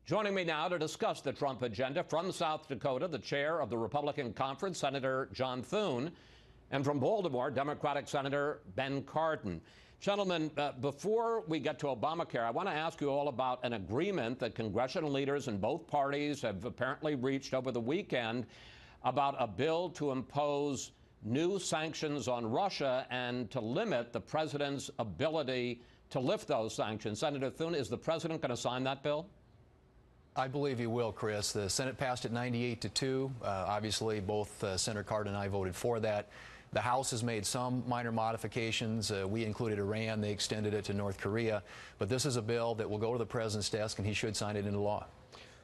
Joining me now to discuss the Trump agenda from South Dakota, the chair of the Republican Conference, Senator John Thune, and from Baltimore, Democratic Senator Ben Cardin. Gentlemen, before we get to Obamacare, I want to ask you all about an agreement that congressional leaders in both parties have apparently reached over the weekend about a bill to impose new sanctions on Russia and to limit the president's ability to lift those sanctions. Senator Thune, is the president going to sign that bill? I believe he will, Chris. The Senate passed it 98-2. Obviously, both Senator Cardin and I voted for that. The House has made some minor modifications. We included Iran. They extended it to North Korea. But this is a bill that will go to the president's desk, and he should sign it into law.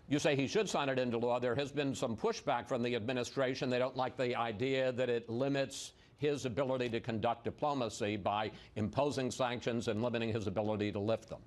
You say he should sign it into law. There has been some pushback from the administration. They don't like the idea that it limits his ability to conduct diplomacy by imposing sanctions and limiting his ability to lift them.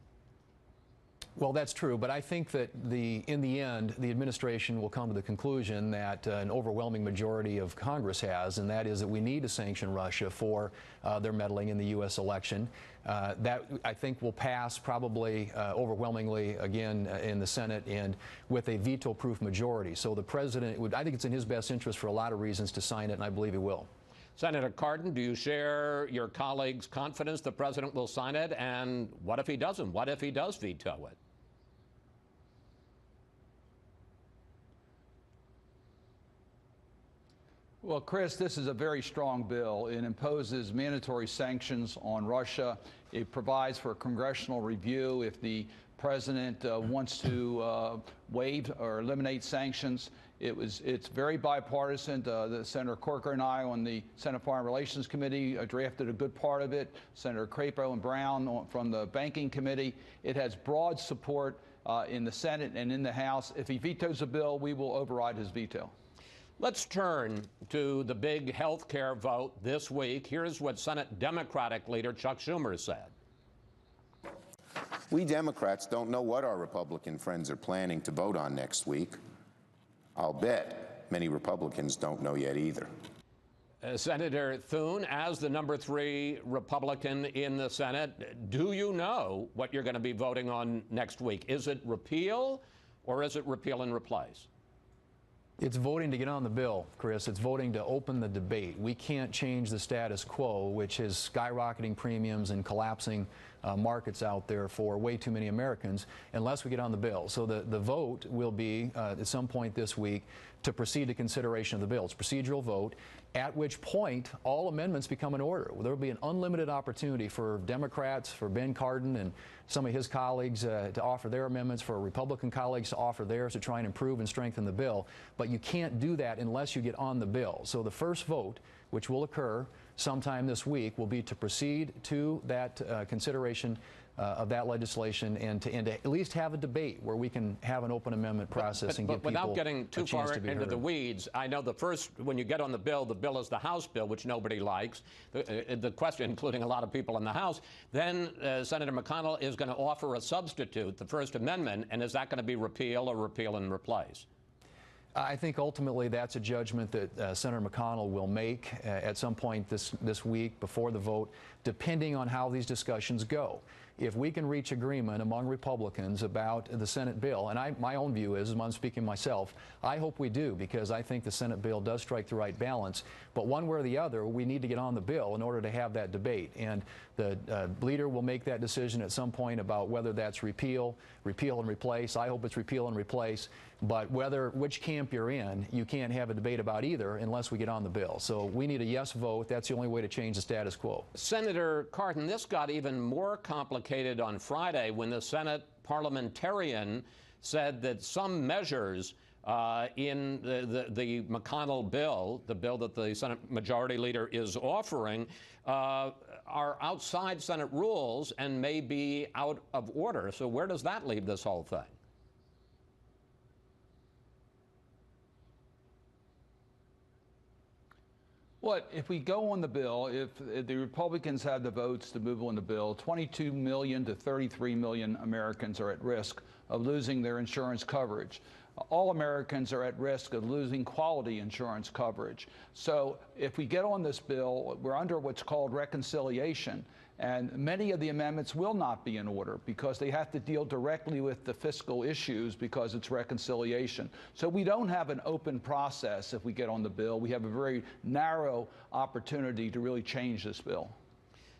Well, that's true, but I think that in the end, the administration will come to the conclusion that an overwhelming majority of Congress has, and that is that we need to sanction Russia for their meddling in the U.S. election. That, I think, will pass probably overwhelmingly again in the Senate and with a veto-proof majority. So the president I think it's in his best interest for a lot of reasons to sign it, and I believe he will. Senator Cardin, do you share your colleague's confidence the president will sign it? And what if he doesn't? What if he does veto it? Well, Chris, this is a very strong bill. It imposes mandatory sanctions on Russia. It provides for congressional review if the president wants to waive or eliminate sanctions. It's very bipartisan. Senator Corker and I on the Senate Foreign Relations Committee drafted a good part of it. Senator Crapo and Brown from the Banking Committee. It has broad support in the Senate and in the House. If he vetoes a bill, we will override his veto. Let's turn to the big health care vote this week. Here's what Senate Democratic leader Chuck Schumer said. We Democrats don't know what our Republican friends are planning to vote on next week. I'll bet many Republicans don't know yet either. Senator Thune, as the #3 Republican in the Senate, do you know what you're going to be voting on next week? Is it repeal or is it repeal and replace? It's voting to get on the bill, Chris. It's voting to open the debate. We can't change the status quo, which is skyrocketing premiums and collapsing markets out there for way too many Americans, unless we get on the bill. So the vote will be at some point this week to proceed to consideration of the bill. It's a procedural vote, at which point all amendments become in order. There will be an unlimited opportunity for Democrats, for Ben Cardin and some of his colleagues to offer their amendments, for Republican colleagues to offer theirs to try and improve and strengthen the bill. But you can't do that unless you get on the bill. So the first vote, which will occur sometime this week, will be to proceed to that consideration of that legislation and to at least have a debate where we can have an open amendment process and give people without getting too far into the heard. Weeds, I know when you get on the bill is the House bill, which nobody likes. The question, including a lot of people in the House, then Senator McConnell is going to offer a substitute, the First Amendment, and is that going to be repeal or repeal and replace? I think ultimately that's a judgment that Senator McConnell will make at some point this week before the vote, depending on how these discussions go. If we can reach agreement among Republicans about the Senate bill, and my own view is, as I'm speaking myself, I hope we do, because I think the Senate bill does strike the right balance. But one way or the other, we need to get on the bill in order to have that debate. And the leader will make that decision at some point about whether that's repeal and replace. I hope it's repeal and replace. But which camp you're in, you can't have a debate about either unless we get on the bill. So we need a yes vote. That's the only way to change the status quo. Senator Cardin, this got even more complicated on Friday when the Senate parliamentarian said that some measures in the McConnell bill, the bill that the Senate Majority Leader is offering, are outside Senate rules and may be out of order. So where does that leave this whole thing? What if we go on the bill, if the Republicans have the votes to move on the bill, 22 million to 33 million Americans are at risk of losing their insurance coverage. All Americans are at risk of losing quality insurance coverage. So if we get on this bill, we're under what's called reconciliation. And many of the amendments will not be in order because they have to deal directly with the fiscal issues because it's reconciliation. So we don't have an open process if we get on the bill. We have a very narrow opportunity to really change this bill.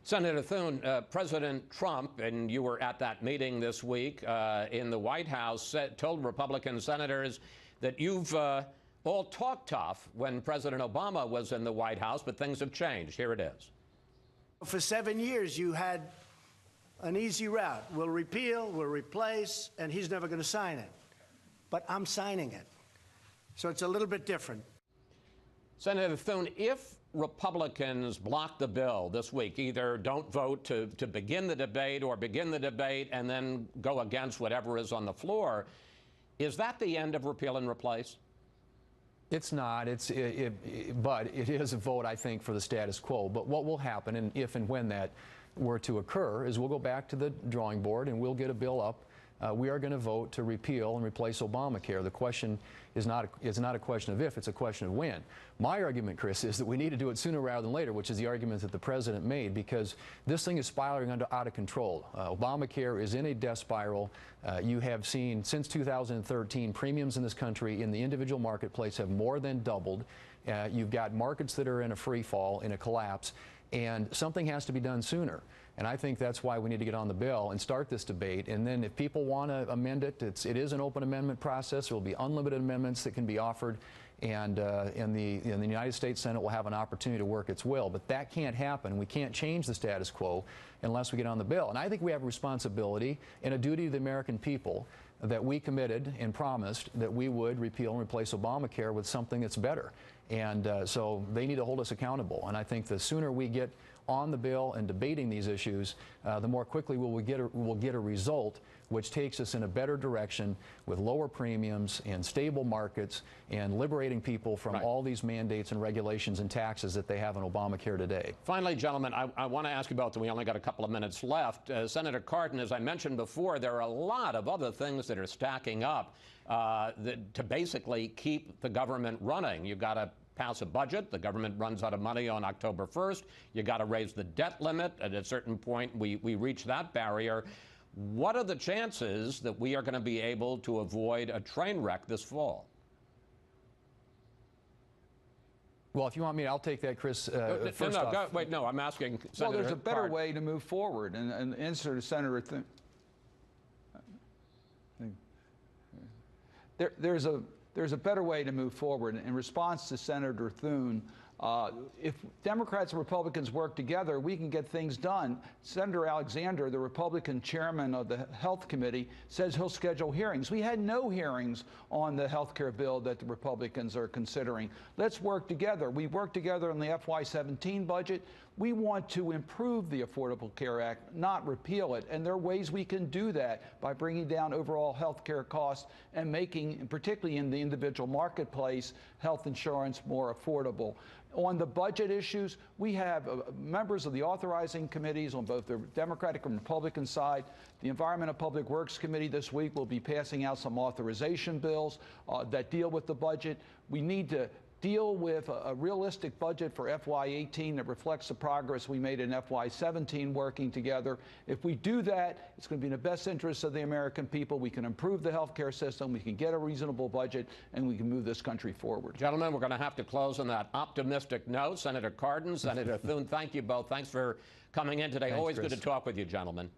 Senator Thune, President Trump, and you were at that meeting this week in the White House, told Republican senators that you've all talked tough when President Obama was in the White House, but things have changed. Here it is. For 7 years, you had an easy route. We'll repeal, we'll replace, and he's never going to sign it. But I'm signing it. So it's a little bit different. Senator Thune, if Republicans block the bill this week, either don't vote to begin the debate or begin the debate and then go against whatever is on the floor, is that the end of repeal and replace? It's not. But it is a vote, I think, for the status quo. But what will happen, and if and when that were to occur, is we'll go back to the drawing board and we'll get a bill up. We are going to vote to repeal and replace Obamacare. The question is not a question of if, it's a question of when. My argument, Chris, is that we need to do it sooner rather than later, which is the argument that the president made, because this thing is spiraling out of control. Obamacare is in a death spiral. You have seen since 2013 premiums in this country in the individual marketplace have more than doubled. You've got markets that are in a free fall, in a collapse, and something has to be done sooner. And I think that's why we need to get on the bill and start this debate. And then if people want to amend it, it is an open amendment process. There will be unlimited amendments that can be offered. And the United States Senate will have an opportunity to work its will. But that can't happen. We can't change the status quo unless we get on the bill. And I think we have a responsibility and a duty to the American people that we committed and promised that we would repeal and replace Obamacare with something that's better. And so they need to hold us accountable. And I think the sooner we get on the bill and debating these issues, the more quickly we'll get a result which takes us in a better direction with lower premiums and stable markets and liberating people from all these mandates and regulations and taxes that they have in Obamacare today. Finally, gentlemen, I want to ask you about, we only got a couple of minutes left. Senator Cardin, as I mentioned before, there are a lot of other things that are stacking up to basically keep the government running. You've got to pass a budget. The government runs out of money on October 1st. You got to raise the debt limit. At a certain point, we reach that barrier. What are the chances that we are going to be able to avoid a train wreck this fall? Well, if you want me, I'll take that, Chris. Wait, no, I'm asking Senator Well, there's a better Cardin. way to move forward. And answer to Senator Thune. There's a better way to move forward. In response to Senator Thune, if Democrats and Republicans work together, we can get things done. Senator Alexander, the Republican chairman of the Health Committee, says he'll schedule hearings. We had no hearings on the health care bill that the Republicans are considering. Let's work together. We worked together on the FY17 budget. We want to improve the Affordable Care Act, not repeal it. And there are ways we can do that by bringing down overall health care costs and making, particularly in the individual marketplace, health insurance more affordable. On the budget issues, we have members of the authorizing committees on both the Democratic and Republican side. The Environment and Public Works Committee this week will be passing out some authorization bills that deal with the budget. We need to deal with a realistic budget for FY18 that reflects the progress we made in FY17 working together. If we do that, it's going to be in the best interest of the American people. We can improve the health care system, we can get a reasonable budget, and we can move this country forward. Gentlemen, we're going to have to close on that optimistic note. Senator Cardin, Senator Thune, thank you both. Thanks for coming in today. Thanks, Always Chris. good to talk with you, gentlemen.